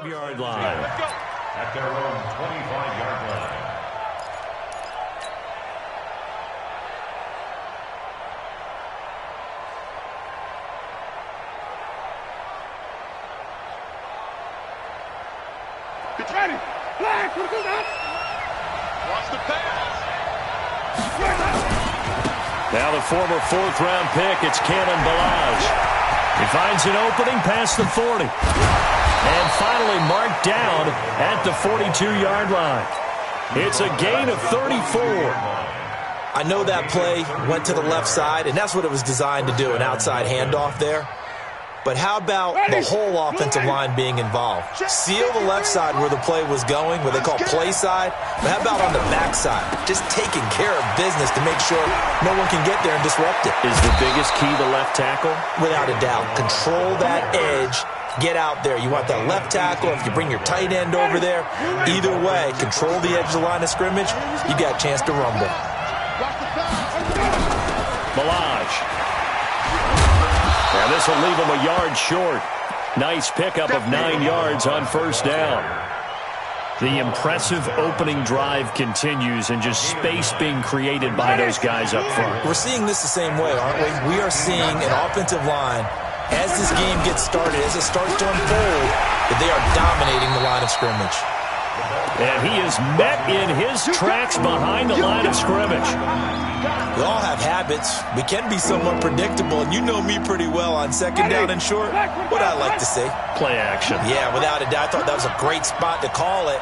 25-yard line. At their own 25-yard line. Ready. Flag. Watch the pass. Now the former fourth-round pick, it's Kalen Ballage. He finds an opening past the 40. And finally marked down at the 42-yard line. It's a gain of 34. I know that play went to the left side, and that's what it was designed to do, an outside handoff there. But how about the whole offensive line being involved? Seal the left side where the play was going, what they call play side. But how about on the back side? Just taking care of business to make sure no one can get there and disrupt it. Is the biggest key the left tackle? Without a doubt. Control that edge. Get out there. You want that left tackle. If you bring your tight end over there, either way, control the edge of the line of scrimmage, you got a chance to rumble. Ballage. And this will leave him a yard short. Nice pickup of 9 yards on first down. The impressive opening drive continues, and just space being created by those guys up front. We're seeing this the same way, aren't we? We are seeing an offensive line, as this game gets started, as it starts to unfold, that they are dominating the line of scrimmage. And he is met in his tracks behind the line of scrimmage. We all have habits. We can be somewhat predictable, and you know me pretty well on second down and short. What I like to say. Play action. Yeah, without a doubt. I thought that was a great spot to call it.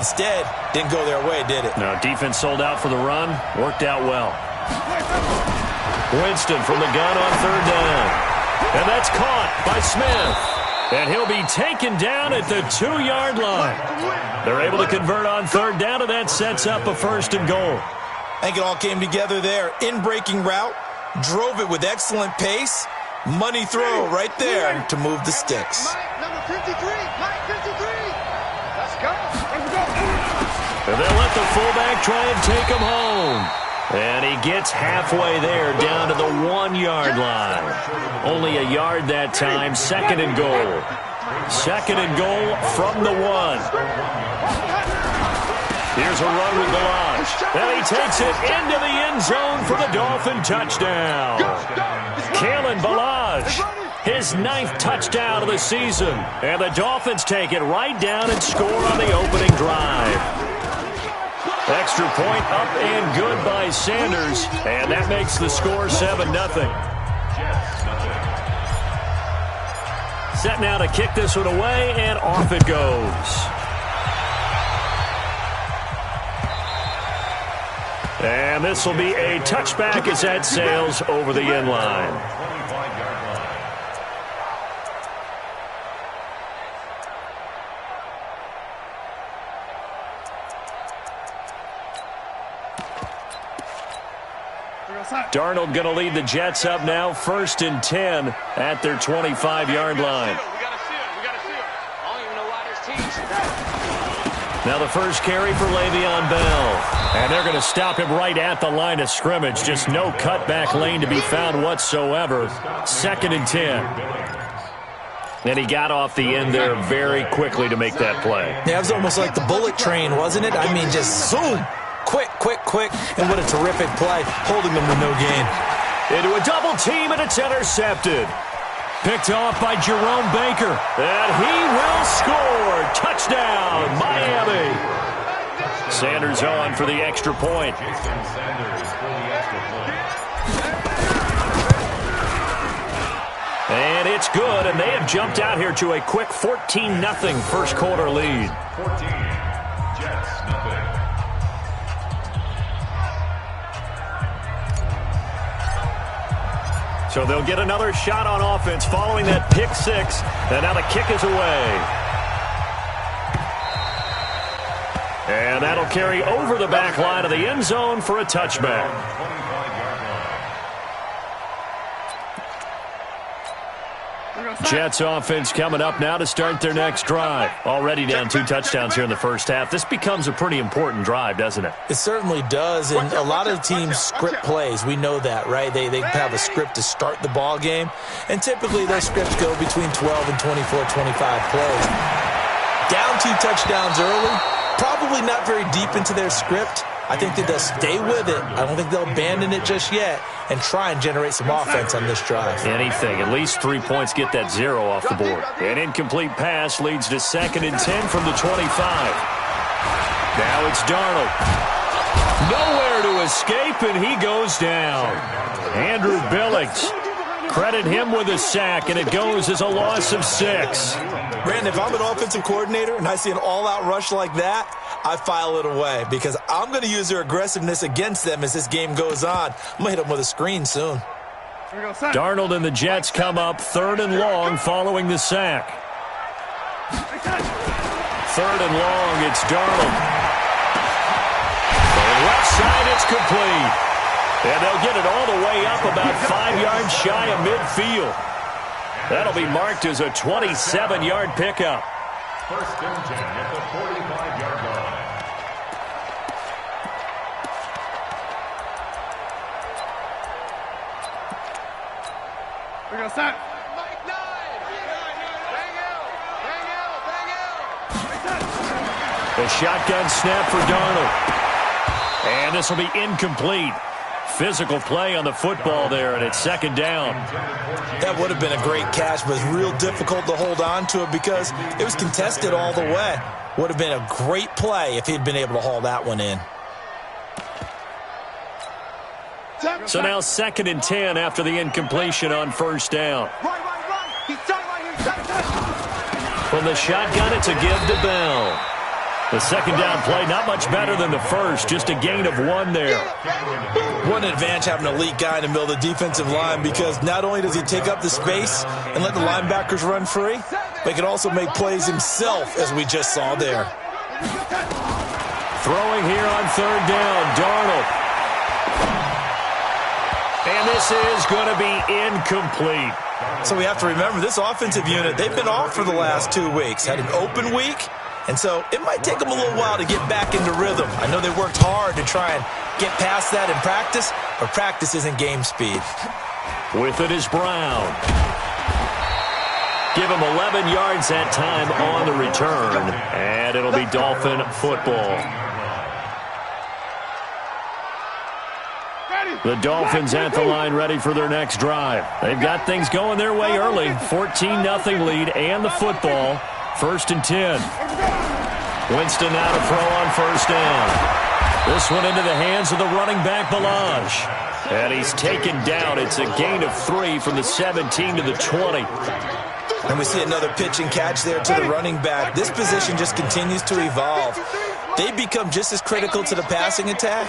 Instead, didn't go their way, did it? No, defense sold out for the run. Worked out well. Winston from the gun on third down. And that's caught by Smith. And he'll be taken down at the 2-yard line. They're able to convert on third down, and that sets up a first and goal. I think it all came together there. In-breaking route, drove it with excellent pace. Money throw right there to move the sticks. Number 53. Mike 53. Let's go. And they'll let the fullback try and take him home. And he gets halfway there, down to the 1-yard line. Only a yard that time, second and goal. Second and goal from the 1. Here's a run with Ballage. And he takes it into the end zone for the Dolphin touchdown. Kalen Ballage, his 9th touchdown of the season. And the Dolphins take it right down and score on the opening drive. Extra point up and good by Sanders. And that makes the score 7-0. Set now to kick this one away, and off it goes. And this will be a touchback as that sails over the end line. Darnold going to lead the Jets up now, 1st and 10 at their 25-yard line. Now the first carry for Le'Veon Bell. And they're going to stop him right at the line of scrimmage. Just no cutback lane to be found whatsoever. 2nd and 10. And he got off the end there very quickly to make that play. Yeah, it was almost like the bullet train, wasn't it? I mean, just zoom. Quick, quick, quick. And what a terrific play, holding them with no gain. Into a double team, and it's intercepted. Picked off by Jerome Baker. And he will score. Touchdown, Miami. Sanders on for the extra point. And it's good, and they have jumped out here to a quick 14-0 first quarter lead. 14, Jets, nothing. So they'll get another shot on offense following that pick six. And now the kick is away. And that'll carry over the back line of the end zone for a touchback. Jets offense coming up now to start their next drive. Already down 2 touchdowns here in the first half. This becomes a pretty important drive, doesn't it? It certainly does, and a lot of teams script plays. We know that, right? They have a script to start the ball game, and typically those scripts go between 12 and 24, 25 plays. Down 2 touchdowns early, probably not very deep into their script. I think that they'll stay with it. I don't think they'll abandon it just yet and try and generate some offense on this drive. Anything. At least 3 points get that 0 off the board. An incomplete pass leads to 2nd and 10 from the 25. Now it's Darnold. Nowhere to escape, and he goes down. Andrew Billings. Credit him with a sack, and it goes as a loss of 6. Brandon, if I'm an offensive coordinator and I see an all-out rush like that, I file it away because I'm going to use their aggressiveness against them as this game goes on. I'm going to hit them with a screen soon. Darnold and the Jets come up 3rd and long following the sack. 3rd and long, it's Darnold. The left side, it's complete. And they'll get it all the way up about 5 yards shy of midfield. That'll be marked as a 27-yard pickup. 1st and 10 at the 45-yard line. We're going to start. Mike 9. Bang out. The shotgun snap for Darnold. And this will be incomplete. Physical play on the football there, and it's 2nd down. That would have been a great catch, but it's real difficult to hold on to it because it was contested all the way. Would have been a great play if he'd been able to haul that one in. So now 2nd and 10 after the incompletion on 1st down. From the shotgun, it's a give to Bell. The 2nd down play, not much better than the first, just a gain of 1 there. What an advantage having an elite guy in the middle of the defensive line because not only does he take up the space and let the linebackers run free, but he can also make plays himself, as we just saw there. Throwing here on 3rd down, Darnold. And this is going to be incomplete. So we have to remember this offensive unit, they've been off for the last 2 weeks. Had an open week. And so it might take them a little while to get back into rhythm. I know they worked hard to try and get past that in practice, but practice isn't game speed. With it is Brown. Give him 11 yards that time on the return, and it'll be Dolphin football. The Dolphins at the line ready for their next drive. They've got things going their way early. 14-0 lead and the football. 1st and 10. Winston now to throw on 1st down. This one into the hands of the running back, Balaj. And he's taken down. It's a gain of 3 from the 17 to the 20. And we see another pitch and catch there to the running back. This position just continues to evolve. They become just as critical to the passing attack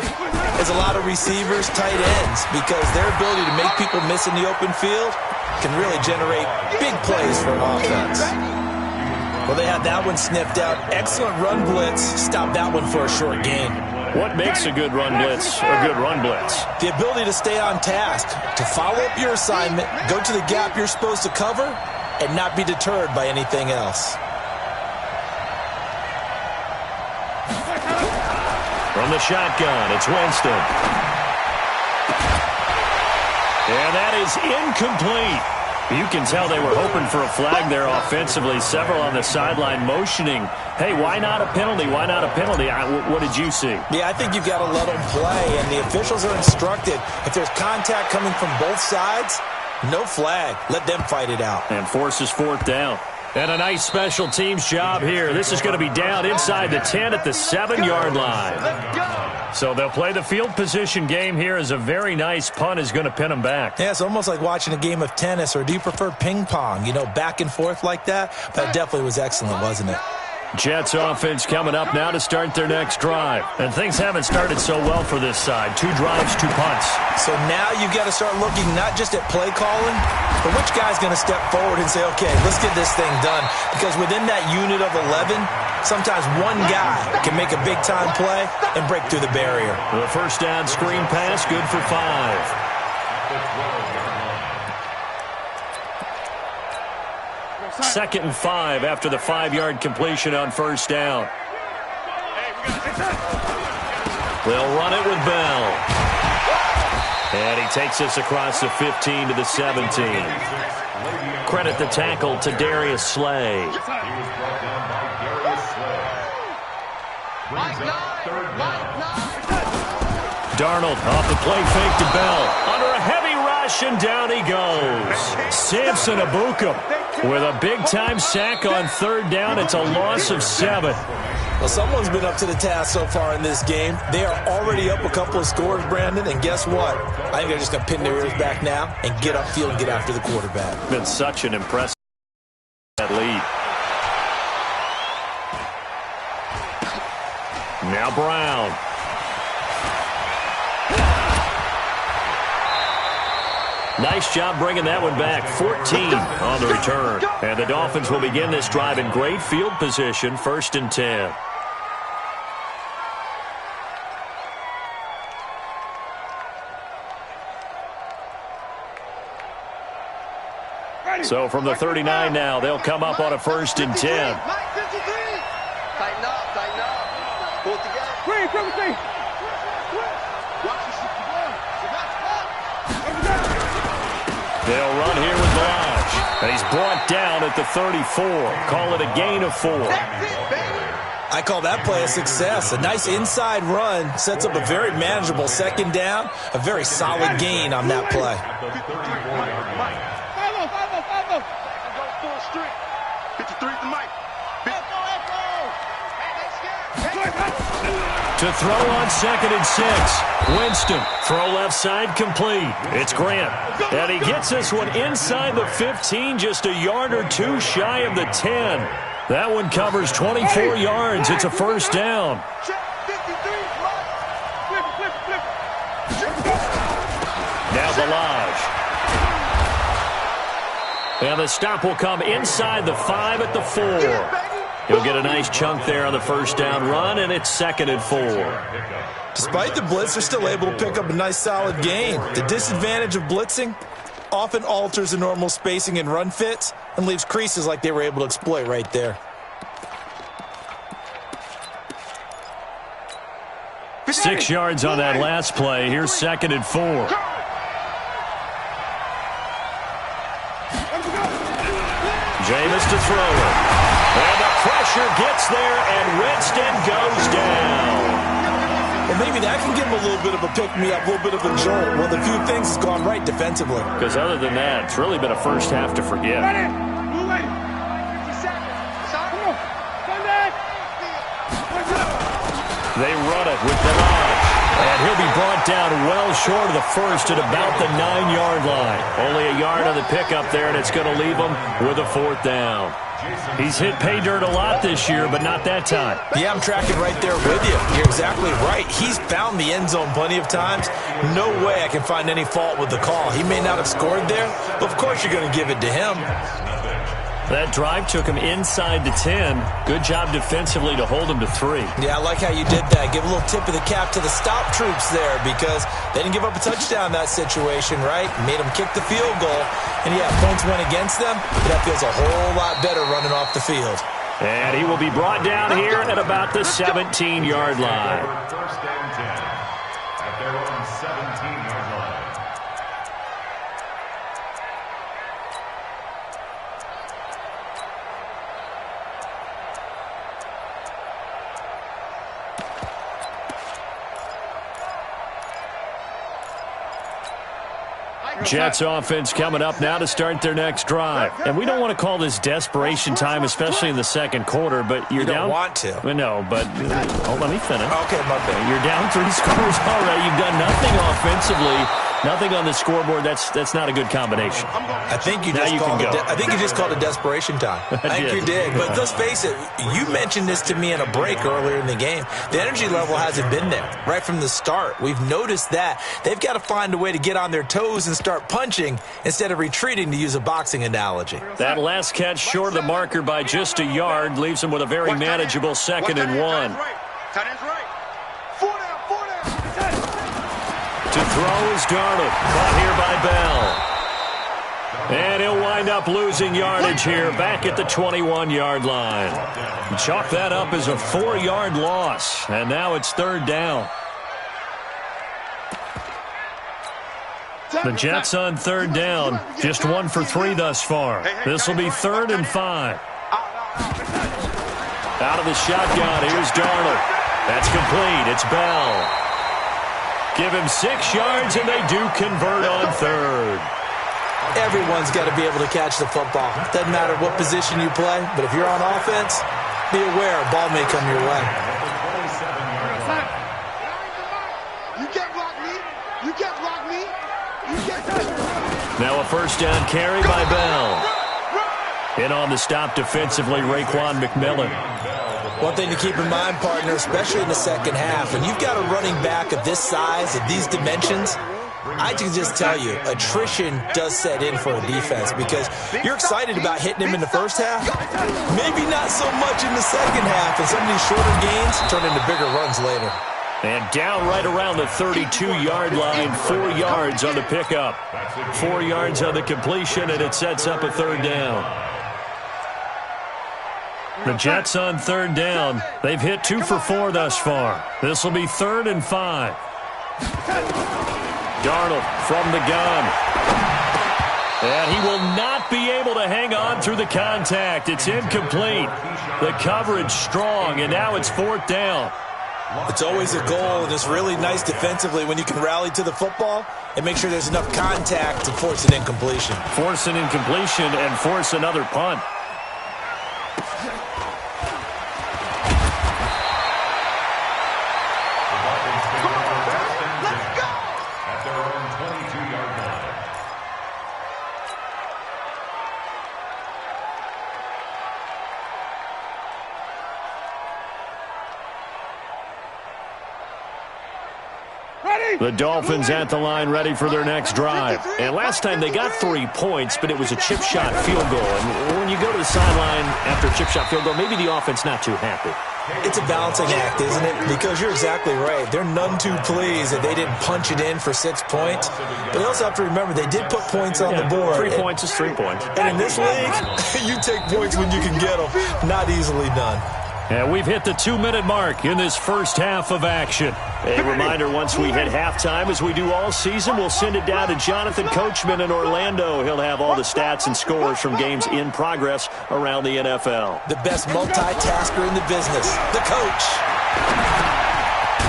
as a lot of receivers, tight ends, because their ability to make people miss in the open field can really generate big plays for an offense. Well, they had that one sniffed out. Excellent run blitz. Stopped that one for a short gain. What makes a good run blitz a good run blitz? The ability to stay on task, to follow up your assignment, go to the gap you're supposed to cover, and not be deterred by anything else. From the shotgun, it's Winston. And that is incomplete. You can tell they were hoping for a flag there offensively. Several on the sideline motioning, hey, why not a penalty? Why not a penalty? What did you see? Yeah, I think you've got to let them play, and the officials are instructed. If there's contact coming from both sides, no flag. Let them fight it out. And forces 4th down. And a nice special teams job here. This is going to be down inside the 10 at the 7-yard line. So they'll play the field position game here as a very nice punt is going to pin them back. Yeah, it's almost like watching a game of tennis, or do you prefer ping pong? You know, back and forth like that? That definitely was excellent, wasn't it? Jets offense coming up now to start their next drive. And things haven't started so well for this side. 2 drives, 2 punts. So now you've got to start looking not just at play calling, but which guy's going to step forward and say, okay, let's get this thing done. Because within that unit of 11, sometimes one guy can make a big-time play and break through the barrier. The 1st down screen pass, good for 5. 2nd and 5 after the 5-yard completion on 1st down. They'll run it with Bell. And he takes us across the 15 to the 17. Credit the tackle to Darius Slay. Darnold off the play fake to Bell. Under a heavy rush, and down he goes. Samson Abukum with a big-time sack on third down. It's a loss of 7. Well, someone's been up to the task so far in this game. They are already up a couple of scores, Brandon, and guess what? I think they're just going to pin their ears back now and get upfield and get after the quarterback. Been such an impressive lead. Now Brown. Nice job bringing that one back. 14 on the return. And the Dolphins will begin this drive in great field position, 1st and 10. So from the 39 now, they'll come up on a 1st and 10. Tighten up, tighten up. Pull it together. They'll run here with Lodge. And he's brought down at the 34. Call it a gain of 4. I call that play a success. A nice inside run sets up a very manageable 2nd down. A very solid gain on that play. To throw on 2nd and 6. Winston, throw left side, complete. It's Grant. And he gets this one inside the 15, just a yard or 2 shy of the 10. That one covers 24 yards. It's a 1st down. Now Balaj. And the stop will come inside the 5 at the 4. He'll get a nice chunk there on the 1st down run, and it's 2nd and 4. Despite the blitz, they're still able to pick up a nice solid gain. The disadvantage of blitzing often alters the normal spacing and run fits and leaves creases like they were able to exploit right there. 6 yards on that last play. Here's 2nd and 4. Jameis to throw it. And the pressure gets there, and Winston goes down. Well, maybe that can give him a little bit of a pick-me-up, a little bit of a jolt. Well, the few things has gone right defensively. Because other than that, it's really been a first half to forget. They run it with Balaj. And he'll be brought down well short of the 1st at about the 9-yard line. Only a yard on the pickup there, and it's going to leave him with a 4th down. He's hit pay dirt a lot this year, but not that time. Yeah, I'm tracking right there with you. You're exactly right. He's found the end zone plenty of times. No way I can find any fault with the call. He may not have scored there, but of course you're going to give it to him. That drive took him inside the 10. Good job defensively to hold him to 3. Yeah, I like how you did that. Give a little tip of the cap to the stop troops there because they didn't give up a touchdown in that situation, right? Made them kick the field goal. And, yeah, points went against them. But that feels a whole lot better running off the field. And he will be brought down here at about the 17-yard line. 1st and 10 at their own 17-yard line. Jets offense coming up now to start their next drive. And we don't want to call this desperation time, especially in the 2nd quarter, but you're down. You don't want to. No, but let me finish. Okay, my bad. You're down 3 scores already. You've done nothing offensively. Nothing on the scoreboard. That's not a good combination. I think you just called it desperation time. I think you did. But let's face it, you mentioned this to me in a break earlier in the game. The energy level hasn't been there right from the start. We've noticed that. They've got to find a way to get on their toes and start punching instead of retreating, to use a boxing analogy. That last catch short of the marker by just a yard leaves them with a very manageable 2nd and 1. Tight end's right. 4 down. To throw is Darnold. Caught here by Bell. And he'll wind up losing yardage here back at the 21-yard line. Chalk that up as a 4-yard loss. And now it's 3rd down. The Jets on 3rd down. Just 1 for 3 thus far. This will be 3rd and 5. Out of the shotgun, here's Darnold. That's complete. It's Bell. Give him 6 yards, and they do convert on third. Everyone's got to be able to catch the football. Doesn't matter what position you play, but if you're on offense, be aware a ball may come your way. You can't block me. You can't block me. You can't. Now a first down carry by Bell. In on the stop defensively, Raekwon McMillan. One thing to keep in mind, partner, especially in the second half, when you've got a running back of this size, of these dimensions, I can just tell you, attrition does set in for a defense because you're excited about hitting him in the first half, maybe not so much in the second half, and some of these shorter gains turn into bigger runs later. And down right around the 32-yard line, 4 yards on the pickup. 4 yards on the completion, and it sets up a third down. The Jets on third down. They've hit 2 for 4 thus far. This will be 3rd and 5. Darnold from the gun. And he will not be able to hang on through the contact. It's incomplete. The coverage strong, and now it's 4th down. It's always a goal, and it's really nice defensively when you can rally to the football and make sure there's enough contact to force an incompletion. Force an incompletion and force another punt. The Dolphins at the line ready for their next drive. And last time they got 3 points, but it was a chip shot field goal. And when you go to the sideline after a chip shot field goal, maybe the offense not too happy. It's a balancing act, isn't it? Because you're exactly right. They're none too pleased that they didn't punch it in for 6 points. But you also have to remember they did put points on the board. 3 points is 3 points. And in this league, you take points when you can get them. Not easily done. And we've hit the 2-minute mark in this first half of action. A reminder, once we hit halftime, as we do all season, we'll send it down to Jonathan Coachman in Orlando. He'll have all the stats and scores from games in progress around the NFL. The best multitasker in the business, the coach.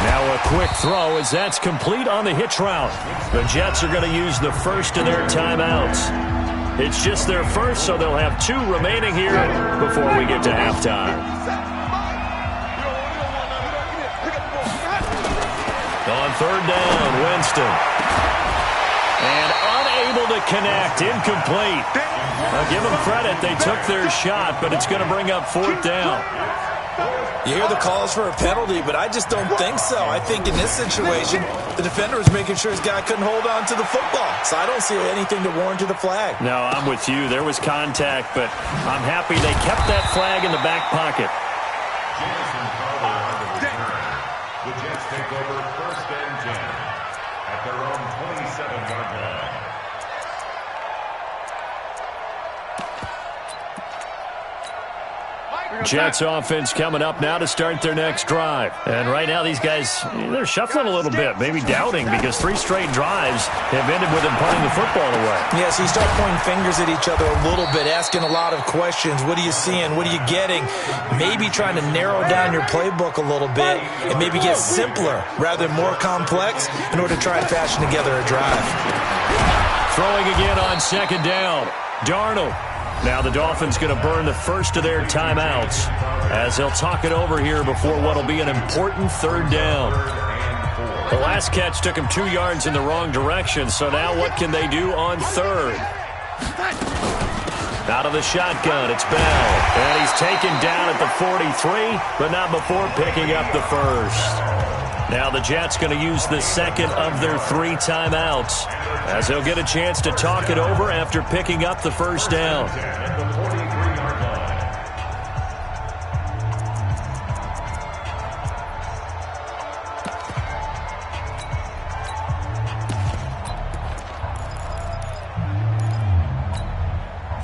Now a quick throw as that's complete on the hitch route. The Jets are going to use the first of their timeouts. It's just their first, so they'll have 2 remaining here before we get to halftime. On third down, Winston. And unable to connect, incomplete. I'll give them credit, they took their shot, but it's going to bring up 4th down. You hear the calls for a penalty, but I just don't think so. I think in this situation, the defender was making sure his guy couldn't hold on to the football. So I don't see anything to warrant the flag. No, I'm with you. There was contact, but I'm happy they kept that flag in the back pocket. The Jets take over 1st and 10 at their own 27-yard line. Jets offense coming up now to start their next drive. And right now these guys, they're shuffling a little bit, maybe doubting, because 3 straight drives have ended with them punting the football away. Yeah, so you start pointing fingers at each other a little bit, asking a lot of questions. What are you seeing? What are you getting? Maybe trying to narrow down your playbook a little bit and maybe get simpler rather than more complex in order to try and fashion together a drive. Throwing again on 2nd down. Darnold. Now the Dolphins going to burn the first of their timeouts as they'll talk it over here before what will be an important 3rd down. The last catch took him 2 yards in the wrong direction, so now what can they do on 3rd? Out of the shotgun, it's Bell. And he's taken down at the 43, but not before picking up the first. Now the Jets going to use the 2nd of their 3 timeouts as they'll get a chance to talk it over after picking up the first down.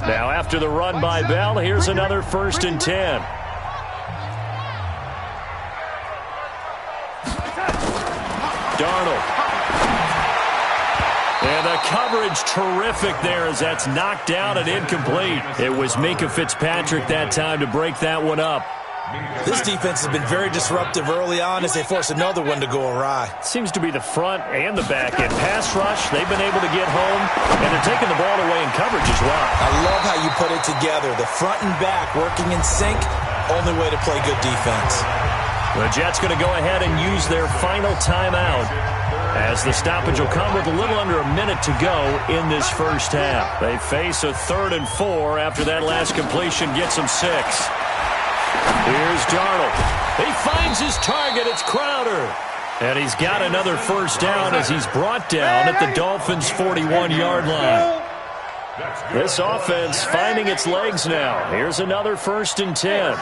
Now after the run by Bell, here's another 1st and 10. Darnold. And the coverage terrific there as that's knocked down and incomplete. It was Minkah Fitzpatrick that time to break that one up. This defense has been very disruptive early on as they force another one to go awry. Seems to be the front and the back end. Pass rush, they've been able to get home, and they're taking the ball away in coverage as well. I love how you put it together. The front and back working in sync, only way to play good defense. The Jets going to go ahead and use their final timeout as the stoppage will come with a little under a minute to go in this first half. They face a 3rd and 4 after that last completion gets them 6. Here's Darnold. He finds his target. It's Crowder. And he's got another first down as he's brought down at the Dolphins' 41-yard line. This offense finding its legs now. Here's another 1st and 10.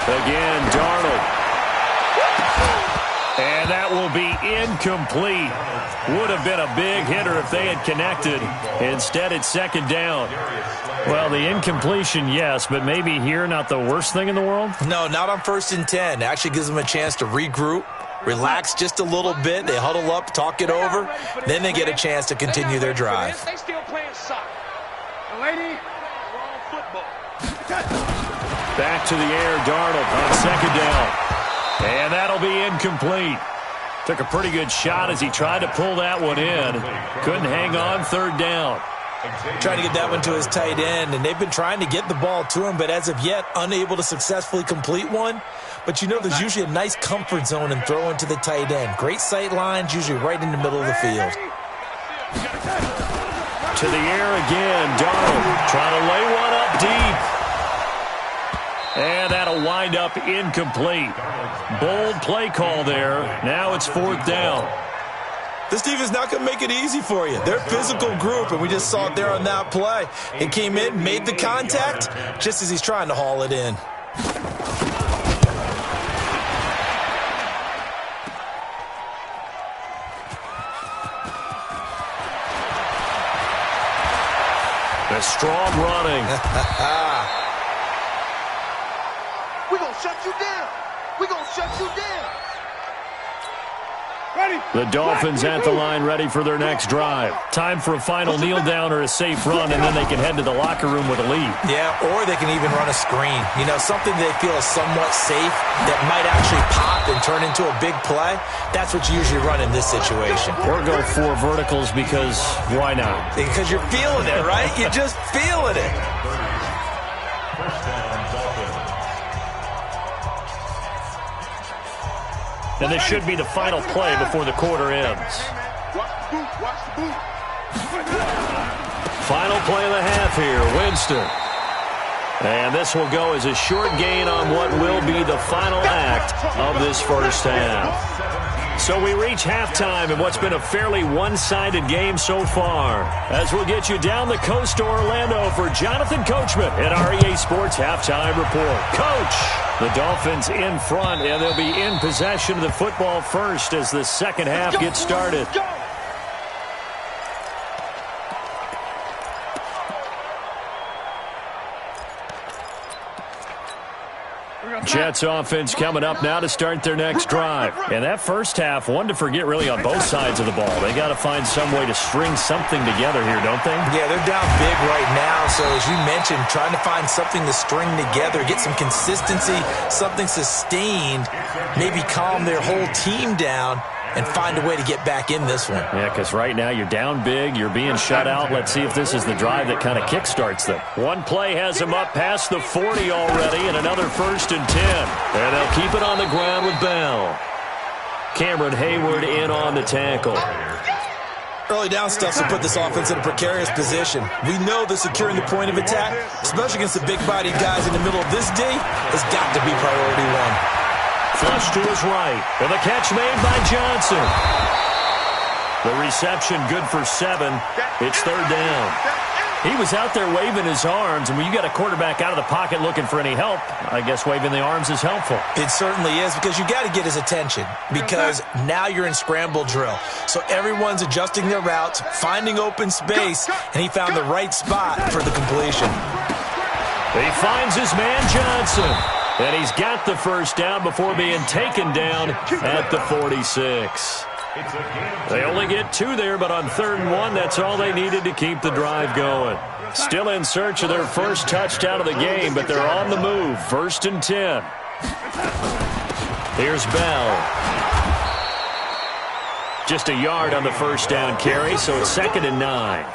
Again, Darnold. And that will be incomplete. Would have been a big hitter if they had connected. Instead, it's 2nd down. Well, the incompletion, yes, but maybe here not the worst thing in the world? No, not on 1st and 10. Actually gives them a chance to regroup, relax just a little bit. They huddle up, talk it over. Then they get a chance to continue their drive. They still playing soccer. Lady, wrong football. Back to the air, Darnold on 2nd down. And that'll be incomplete. Took a pretty good shot as he tried to pull that one in. Couldn't hang on, 3rd down. Trying to get that one to his tight end, and they've been trying to get the ball to him, but as of yet, unable to successfully complete one. But you know there's usually a nice comfort zone in throwing to the tight end. Great sight lines, usually right in the middle of the field. To the air again, Darnold trying to lay one up deep. And that'll wind up incomplete. Bold play call there. Now it's 4th down. This defense is not going to make it easy for you. They're a physical group, and we just saw it there on that play. It came in, made the contact, just as he's trying to haul it in. The strong running. We're going to shut you down. We're going to shut you down. The Dolphins at the line ready for their next drive. Time for a final kneel down or a safe run, and then they can head to the locker room with a lead. Yeah, or they can even run a screen. You know, something they feel is somewhat safe that might actually pop and turn into a big play. That's what you usually run in this situation. Or go 4 verticals because why not? Because you're feeling it, right? You're just feeling it. And this should be the final play before the quarter ends. Final play of the half here, Winston. And this will go as a short gain on what will be the final act of this first half. So we reach halftime in what's been a fairly one-sided game so far. As we'll get you down the coast to Orlando for Jonathan Coachman at REA Sports Halftime Report. Coach, the Dolphins in front, and they'll be in possession of the football first as the second half gets started. Jets offense coming up now to start their next drive. And that first half, one to forget really on both sides of the ball. They got to find some way to string something together here, don't they? Yeah, they're down big right now. So as you mentioned, trying to find something to string together, get some consistency, something sustained, maybe calm their whole team down and find a way to get back in this one. Yeah, because right now you're down big, you're being shut out. Let's see if this is the drive that kind of kickstarts them. One play has them up past the 40 already, and another 1st and 10. And they'll keep it on the ground with Bell. Cameron Hayward in on the tackle. Early down stuff to put this offense in a precarious position. We know that securing the point of attack, especially against the big-bodied guys in the middle of this D, has got to be priority one. Flush to his right, and the catch made by Johnson. The reception good for 7. It's 3rd down. He was out there waving his arms, and when you got a quarterback out of the pocket looking for any help, I guess waving the arms is helpful. It certainly is, because you got to get his attention, because now you're in scramble drill. So everyone's adjusting their routes, finding open space, and he found the right spot for the completion. He finds his man Johnson. And he's got the first down before being taken down at the 46. They only get 2 there, but on 3rd and 1, that's all they needed to keep the drive going. Still in search of their first touchdown of the game, but they're on the move. 1st and 10. Here's Bell. Just a yard on the first down carry, so it's 2nd and 9.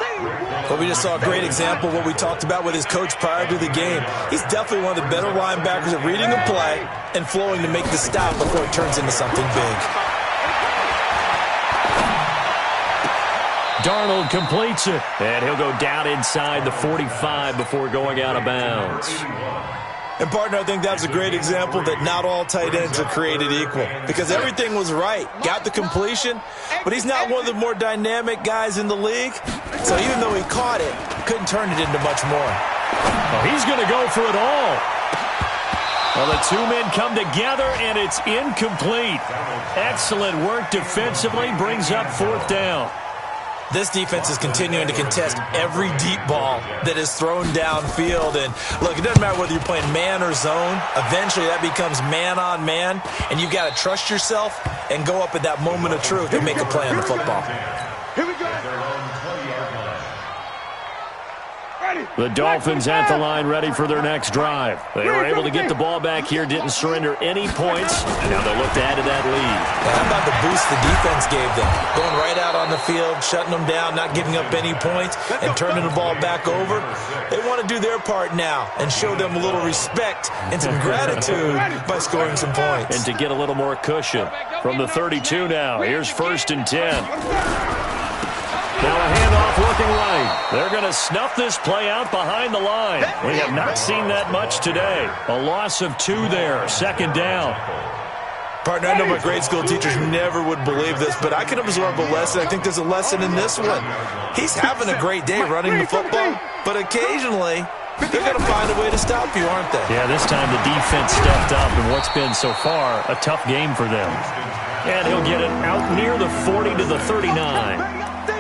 Well, we just saw a great example of what we talked about with his coach prior to the game. He's definitely one of the better linebackers at reading a play and flowing to make the stop before it turns into something big. Darnold completes it, and he'll go down inside the 45 before going out of bounds. And, partner, I think that was a great example that not all tight ends are created equal because everything was right. Got the completion, but he's not one of the more dynamic guys in the league. So even though he caught it, couldn't turn it into much more. Well, he's going to go for it all. Well, the two men come together, and it's incomplete. Excellent work defensively, brings up 4th down. This defense is continuing to contest every deep ball that is thrown downfield. And, look, it doesn't matter whether you're playing man or zone. Eventually, that becomes man-on-man, and you've got to trust yourself and go up at that moment of truth and make a play on the football. Here we go. The Dolphins at the line ready for their next drive. They were able to get the ball back here, didn't surrender any points, and now they'll look to add to that lead. How about the boost the defense gave them? Going right out on the field, shutting them down, not giving up any points, and turning the ball back over. They want to do their part now and show them a little respect and some gratitude by scoring some points. And to get a little more cushion from the 32 now. Here's 1st and 10. Now a handoff looking right. They're going to snuff this play out behind the line. We have not seen that much today. A loss of 2 there. 2nd down. Partner, I know my grade school teachers never would believe this, but I can absorb a lesson. I think there's a lesson in this one. He's having a great day running the football, but occasionally they're going to find a way to stop you, aren't they? Yeah, this time the defense stepped up in what's been so far a tough game for them. And he'll get it out near the 40 to the 39.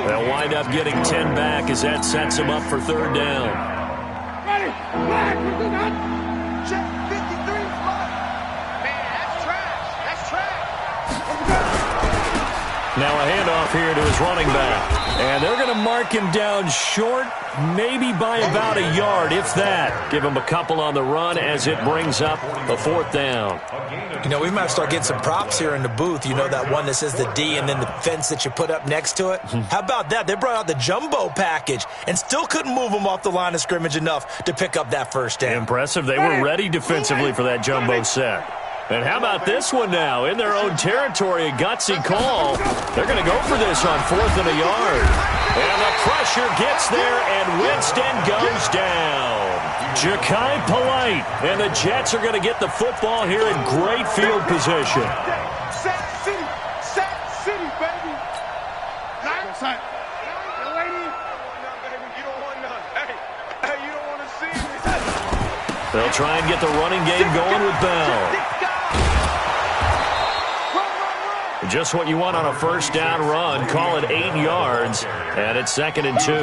They'll wind up getting 10 back as that sets them up for 3rd down. Ready? Flag. Check 53. Man, that's trash. That's trash. Now a handoff here to his running back. And they're going to mark him down short, maybe by about a yard, if that. Give him a couple on the run as it brings up a 4th down. You know, we might start getting some props here in the booth. You know, that one that says the D and then the fence that you put up next to it? How about that? They brought out the jumbo package and still couldn't move them off the line of scrimmage enough to pick up that 1st down. Impressive. They were ready defensively for that jumbo set. And how about this one now? In their own territory, a gutsy call. They're going to go for this on 4th and a yard. And the pressure gets there, and Winston goes down. Ja'Kai Polite, and the Jets are going to get the football here in great field position. Sack City, baby. Nice. Lady. You don't want none. Hey, you don't want to see me. They'll try and get the running game going with Bell. Just what you want on a 1st down run. Call it 8 yards, and it's 2nd and 2.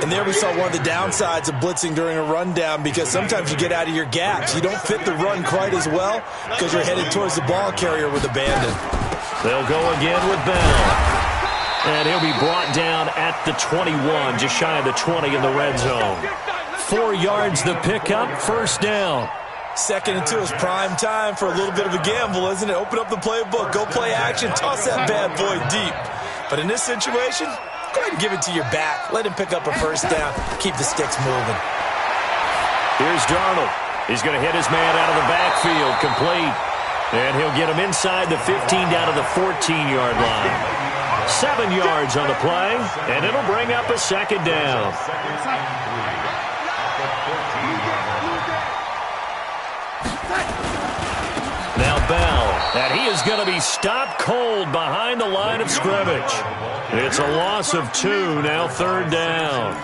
And there we saw one of the downsides of blitzing during a rundown because sometimes you get out of your gaps. You don't fit the run quite as well because you're headed towards the ball carrier with abandon. They'll go again with Bell. And he'll be brought down at the 21, just shy of the 20 in the red zone. 4 yards the pickup, 1st down. 2nd and 2 is prime time for a little bit of a gamble, isn't it? Open up the playbook, go play action, toss that bad boy deep. But in this situation, go ahead and give it to your back. Let him pick up a 1st down. Keep the sticks moving. Here's Darnold. He's going to hit his man out of the backfield, complete. And he'll get him inside the 15 down to the 14-yard line. 7 yards on the play, and it'll bring up a 2nd down. Now Bell, and he is going to be stopped cold behind the line of scrimmage. It's a loss of 2, now 3rd down.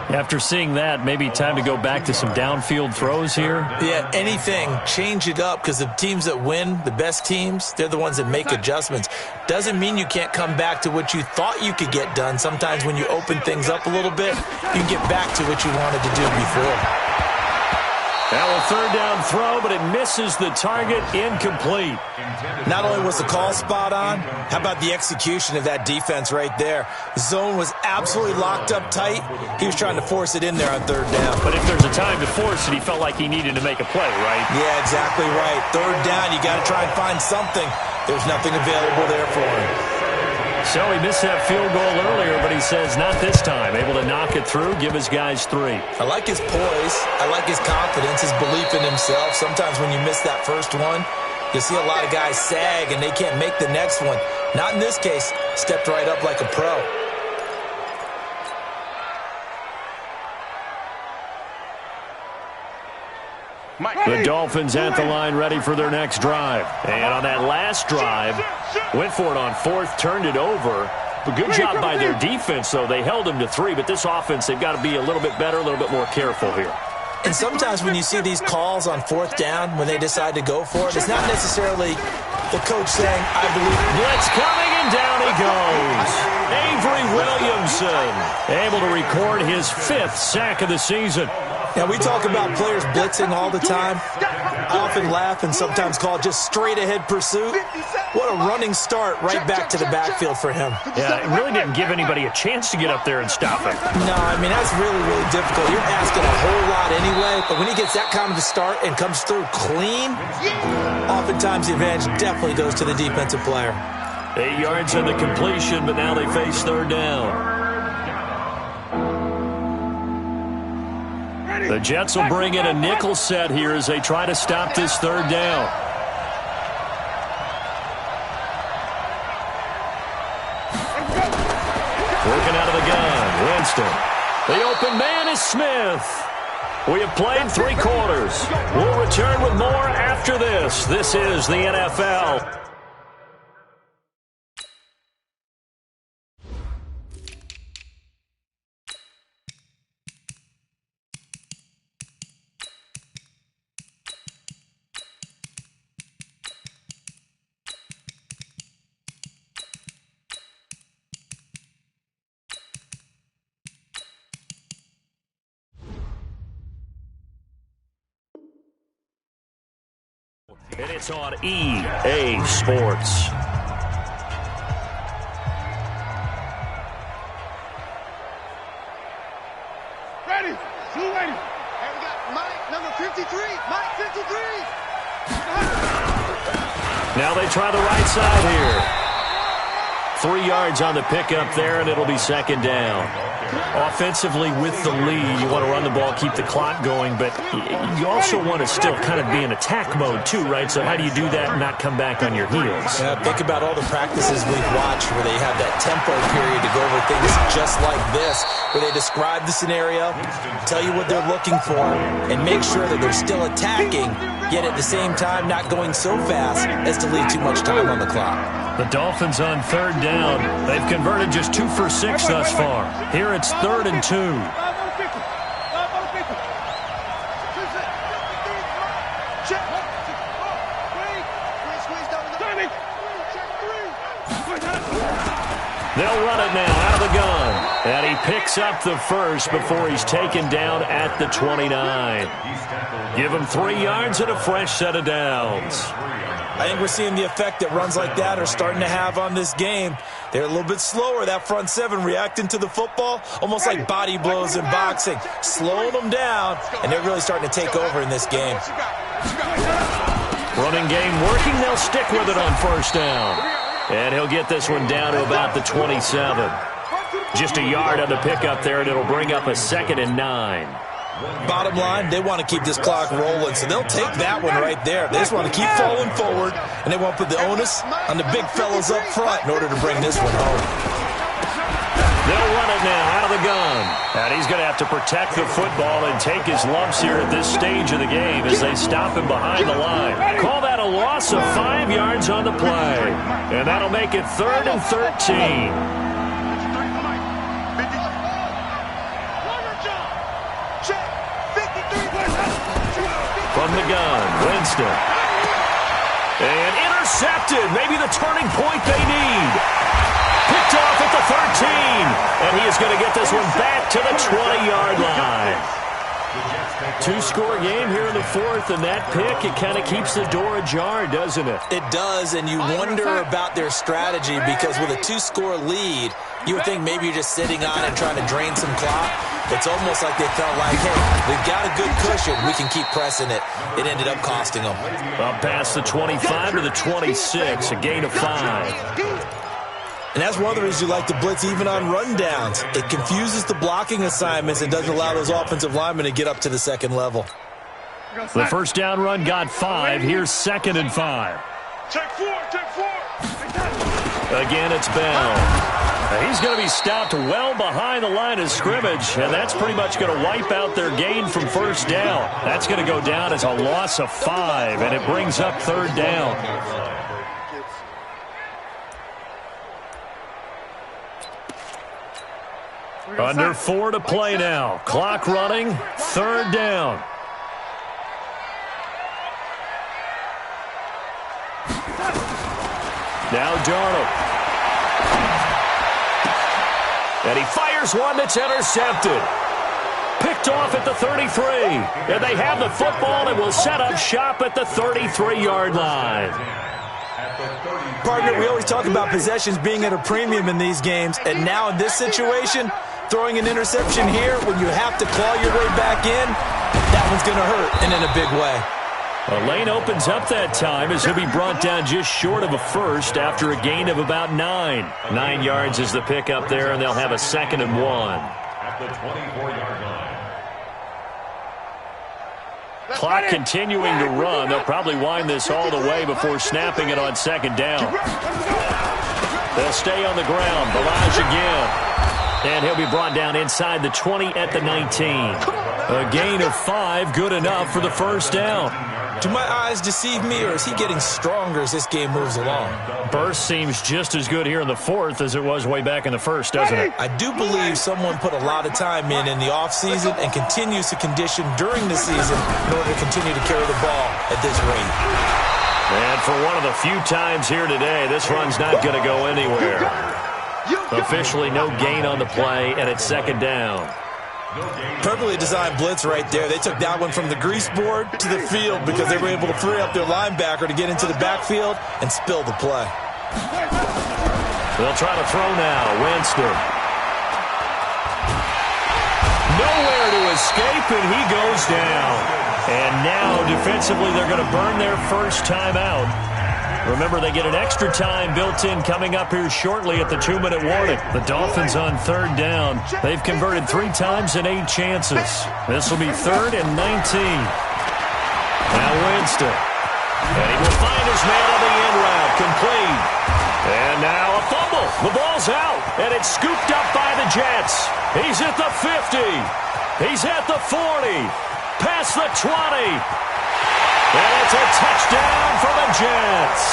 After seeing that, maybe time to go back to some downfield throws here. Yeah, anything. Change it up because the teams that win, the best teams, they're the ones that make adjustments. Doesn't mean you can't come back to what you thought you could get done. Sometimes when you open things up a little bit, you can get back to what you wanted to do before. Now a third down throw, but it misses the target, incomplete. Not only was the call spot on, how about the execution of that defense right there? Zone was absolutely locked up tight. He was trying to force it in there on third down. But if there's a time to force it, he felt like he needed to make a play, right? Yeah, exactly right. Third down, you got to try and find something. There's nothing available there for him. So he missed that field goal earlier, but he says not this time. Able to knock it through, give his guys 3. I like his poise. I like his confidence, his belief in himself. Sometimes when you miss that first one, you'll see a lot of guys sag and they can't make the next one. Not in this case. Stepped right up like a pro. The Dolphins at the line ready for their next drive. And on that last drive, went for it on fourth, turned it over. But good job by their defense, though. They held him to 3, but this offense, they've got to be a little bit better, a little bit more careful here. And sometimes when you see these calls on fourth down, when they decide to go for it, it's not necessarily the coach saying, I believe. Blitz coming, and down he goes. Avery Williamson able to record his 5th sack of the season. Now, we talk about players blitzing all the time. I often laugh and sometimes call it just straight-ahead pursuit. What a running start right back to the backfield for him. Yeah, it really didn't give anybody a chance to get up there and stop it. No, I mean, that's really, really difficult. You're asking a whole lot anyway, but when he gets that kind of a start and comes through clean, oftentimes the advantage definitely goes to the defensive player. 8 yards on the completion, but now they face third down. The Jets will bring in a nickel set here as they try to stop this third down. Working out of the gun, Winston. The open man is Smith. We have played 3 quarters. We'll return with more after this. This is the NFL. And it's on EA Sports. Ready. Two ready. And we got Mike, number 53. Mike, 53. Now they try the right side here. 3 yards on the pickup there, and it'll be second down. Offensively with the lead, you want to run the ball, keep the clock going, but you also want to still kind of be in attack mode too, right? So how do you do that and not come back on your heels? Yeah, think about all the practices we've watched where they have that tempo period to go over things just like this, where they describe the scenario, tell you what they're looking for, and make sure that they're still attacking, yet at the same time not going so fast as to leave too much time on the clock. The Dolphins on third down. They've converted just 2 for 6 thus far. Here it's 3rd and 2. They'll run it now out of the gun. And he picks up the first before he's taken down at the 29. Give him 3 yards and a fresh set of downs. I think we're seeing the effect that runs like that are starting to have on this game. They're a little bit slower, that front 7, reacting to the football, almost like body blows in boxing, slowing them down, and they're really starting to take over in this game. Running game working, they'll stick with it on first down. And he'll get this one down to about the 27. Just a yard on the pickup there, and it'll bring up a 2nd and 9. Bottom line, they want to keep this clock rolling, so they'll take that one right there. They just want to keep falling forward, and they want to put the onus on the big fellas up front in order to bring this one home. They'll run it now out of the gun. And he's going to have to protect the football and take his lumps here at this stage of the game as they stop him behind the line. Call that a loss of 5 yards on the play. And that'll make it 3rd and 13. From the gun, Winston. And intercepted. Maybe the turning point they need. Picked off at the 13. And he is going to get this one back to the 20-yard line. Two-score game here in the fourth, and that pick, it kind of keeps the door ajar, doesn't it? It does, and you wonder about their strategy because with a two-score lead, you would think maybe you're just sitting on and trying to drain some clock. It's almost like they felt like, hey, we've got a good cushion. We can keep pressing it. It ended up costing them. Up past the 25 to the 26, a gain of 5. And that's one of the reasons you like to blitz even on rundowns. It confuses the blocking assignments and doesn't allow those offensive linemen to get up to the second level. The first down run got 5. Here's 2nd and 5. Check 4, check 4. Again, it's Bell. He's going to be stopped well behind the line of scrimmage, and that's pretty much going to wipe out their gain from first down. That's going to go down as a loss of 5, and it brings up 3rd down. Under 4 to play now. Clock running. 3rd down. Now Darnold. And he fires one that's intercepted. Picked off at the 33. And they have the football and will set up shop at the 33-yard line. Partner, we always talk about possessions being at a premium in these games. And now in this situation, throwing an interception here when you have to claw your way back in, that one's going to hurt, and in a big way. A lane opens up that time as he'll be brought down just short of a first after a gain of about 9. 9 yards is the pick up there, and they'll have a 2nd and 1. At the 24-yard line. Clock continuing to run. They'll probably wind this all the way before snapping it on 2nd down. They'll stay on the ground. Balaj again. And he'll be brought down inside the 20 at the 19. A gain of 5, good enough for the first down. Do my eyes deceive me, or is he getting stronger as this game moves along? Burst seems just as good here in the fourth as it was way back in the first, doesn't it? I do believe someone put a lot of time in the offseason and continues to condition during the season in order to continue to carry the ball at this rate. And for one of the few times here today, this run's not going to go anywhere. Officially no gain on the play, and it's 2nd down. Perfectly designed blitz right there. They took that one from the grease board to the field because they were able to free up their linebacker to get into the backfield and spill the play. They'll try to throw now. Winston. Nowhere to escape, and he goes down. And now, defensively, they're going to burn their first time out. Remember, they get an extra time built in coming up here shortly at the 2-minute warning. The Dolphins on 3rd down. They've converted 3 times in 8 chances. This will be 3rd and 19. Now Winston. And he will find his man on the in route. Complete. And now a fumble. The ball's out. And it's scooped up by the Jets. He's at the 50. He's at the 40. Past the 20. And it's a touchdown for the Jets.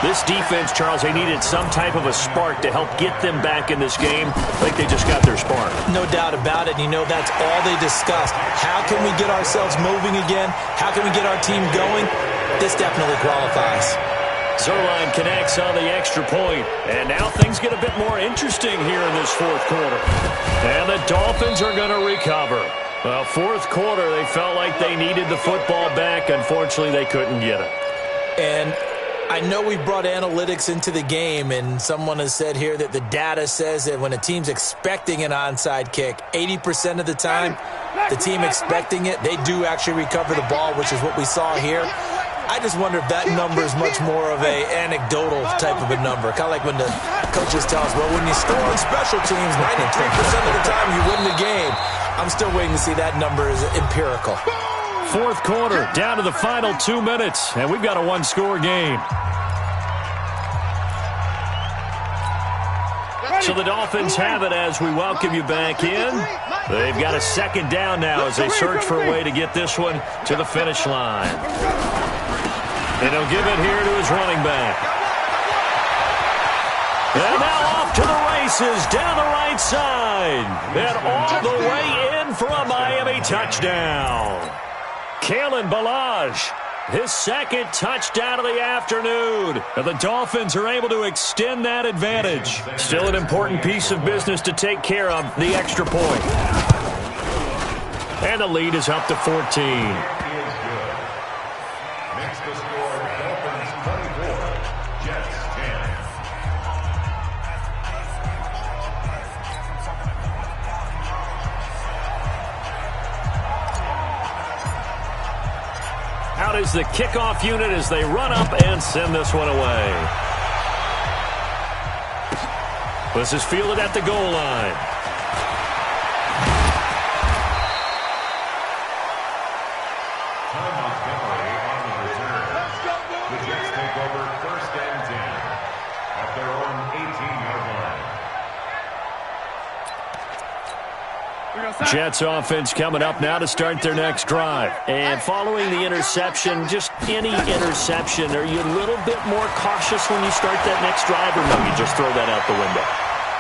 This defense, Charles, they needed some type of a spark to help get them back in this game. I think they just got their spark. No doubt about it. You know, that's all they discussed. How can we get ourselves moving again? How can we get our team going? This definitely qualifies. Zerline connects on the extra point. And now things get a bit more interesting here in this fourth quarter. And the Dolphins are going to recover. Fourth quarter, they felt like they needed the football back. Unfortunately, they couldn't get it. And I know we brought analytics into the game, and someone has said here that the data says that when a team's expecting an onside kick, 80% of the time, the team expecting it, they do actually recover the ball, which is what we saw here. I just wonder if that number is much more of a anecdotal type of a number. Kind of like when the coaches tell us, well, when you score on special teams, 93% of the time you win the game. I'm still waiting to see that number is empirical. Fourth quarter, down to the final 2 minutes, and we've got a 1-score game. So the Dolphins have it as we welcome you back in. They've got a 2nd down now as they search for a way to get this one to the finish line. And he'll give it here to his running back. And now off to the races down the right side. And all the way in for a Miami touchdown. Kalen Balaj, his 2nd touchdown of the afternoon. And the Dolphins are able to extend that advantage. Still an important piece of business to take care of, the extra point. And the lead is up to 14. Makes the score Dolphins 24, Jets 10. Out is the kickoff unit as they run up and send this one away. This is fielded at the goal line. Jets offense coming up now to start their next drive. And following the interception, just any interception, are you a little bit more cautious when you start that next drive, or no, you just throw that out the window?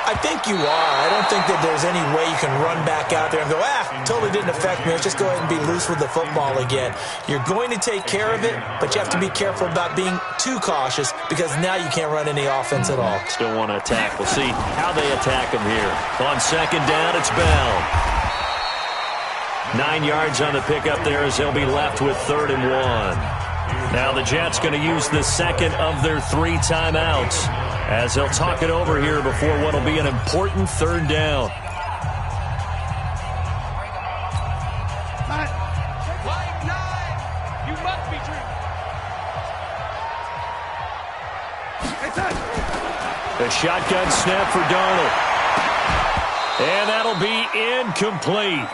I think you are. I don't think that there's any way you can run back out there and go, totally didn't affect me. Let's just go ahead and be loose with the football again. You're going to take care of it, but you have to be careful about being too cautious because now you can't run any offense at all. Still want to attack. We'll see how they attack them here. On second down, it's Bell. 9 yards on the pickup there as they'll be left with 3rd and 1. Now the Jets going to use the second of their 3 timeouts as they'll talk it over here before what will be an important 3rd down. The shotgun snap for Darnold. And that'll be incomplete.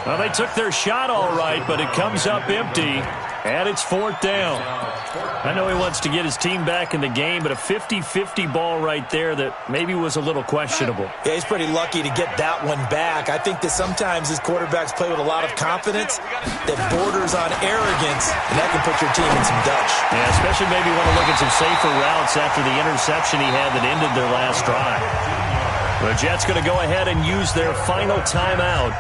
Well, they took their shot all right, but it comes up empty, and it's 4th down. I know he wants to get his team back in the game, but a 50-50 ball right there that maybe was a little questionable. Yeah, he's pretty lucky to get that one back. I think that sometimes his quarterbacks play with a lot of confidence that borders on arrogance, and that can put your team in some dutch. Yeah, especially maybe want to look at some safer routes after the interception he had that ended their last drive. The Jets going to go ahead and use their final timeout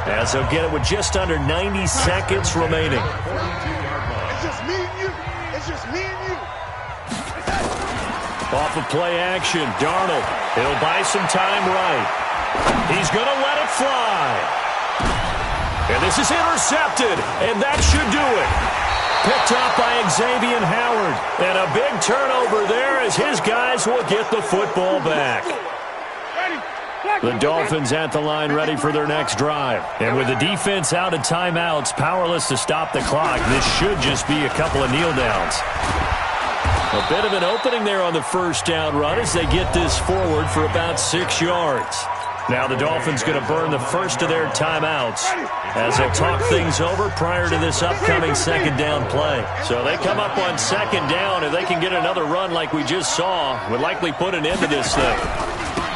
as they'll get it with just under 90 seconds remaining. It's just me and you. It's just me and you. Off of play action, Darnold. He'll buy some time right. He's going to let it fly. And this is intercepted, and that should do it. Picked up by Xavier Howard. And a big turnover there as his guys will get the football back. The Dolphins at the line ready for their next drive. And with the defense out of timeouts, powerless to stop the clock, this should just be a couple of kneel downs. A bit of an opening there on the first down run as they get this forward for about 6 yards. Now the Dolphins going to burn the first of their timeouts as they'll talk things over prior to this upcoming second down play. So they come up on second down, and they can get another run like we just saw, would likely put an end to this thing.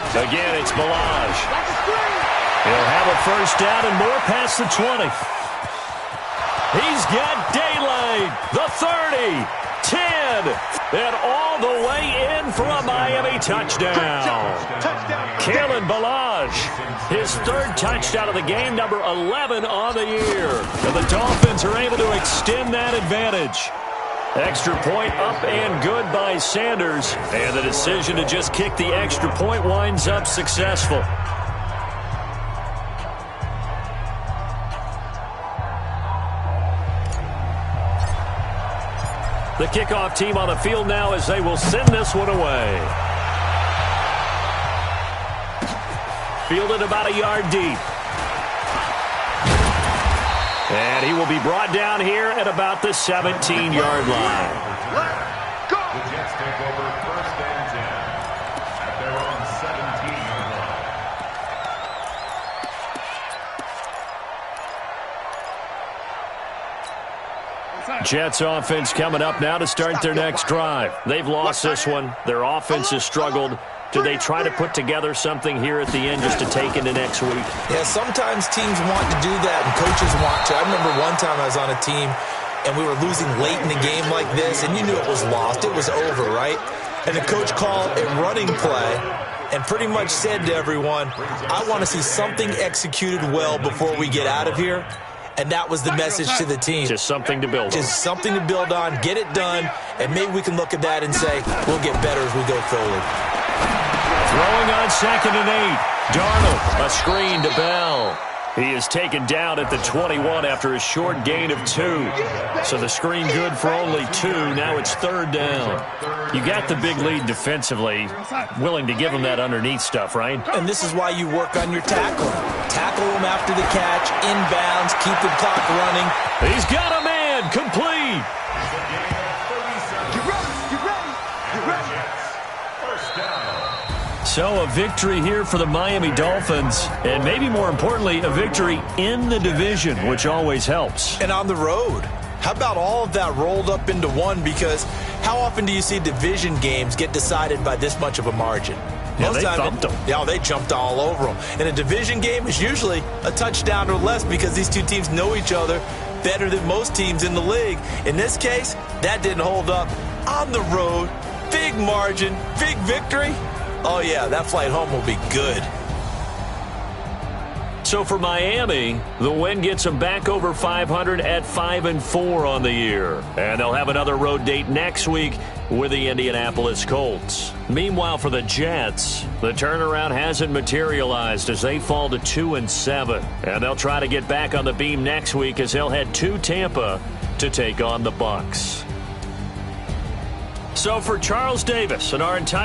Again, it's Balaj. He'll have a first down and more past the 20. He's got daylight. The 30, 10, and all the way in for a Miami touchdown. Kalen Balaj, his 3rd touchdown of the game, number 11 on the year. And the Dolphins are able to extend that advantage. Extra point up and good by Sanders. And the decision to just kick the extra point winds up successful. The kickoff team on the field now as they will send this one away. Fielded about a yard deep. And he will be brought down here at about the 17-yard line. Let's go! The Jets take over 1st and 10 at their own 17-yard line. Jets offense coming up now to start their next drive. They've lost this one. Their offense has struggled. Do they try to put together something here at the end just to take into next week? Yeah, sometimes teams want to do that and coaches want to. I remember one time I was on a team and we were losing late in the game like this, and you knew it was lost. It was over, right? And the coach called a running play and pretty much said to everyone, I want to see something executed well before we get out of here. And that was the message to the team. Just something to build on. Just something to build on, get it done, and maybe we can look at that and say, we'll get better as we go forward. Throwing on 2nd and 8. Darnold, a screen to Bell. He is taken down at the 21 after a short gain of 2. So the screen good for only 2. Now it's 3rd down. You got the big lead defensively. Willing to give him that underneath stuff, right? And this is why you work on your tackling. Tackle him after the catch, inbounds, keep the clock running. He's got a man, complete. Get ready. First down. So a victory here for the Miami Dolphins, and maybe more importantly, a victory in the division, which always helps. And on the road. How about all of that rolled up into one? Because how often do you see division games get decided by this much of a margin? Yeah, they thumped them. Yeah, they jumped all over them. And a division game is usually a touchdown or less because these two teams know each other better than most teams in the league. In this case, that didn't hold up. On the road, big margin, big victory. Oh, yeah, that flight home will be good. So for Miami, the win gets them back over 500 at 5-4 on the year. And they'll have another road date next week with the Indianapolis Colts. Meanwhile, for the Jets, the turnaround hasn't materialized as they fall to 2-7. And they'll try to get back on the beam next week as they'll head to Tampa to take on the Bucs. So for Charles Davis and our entire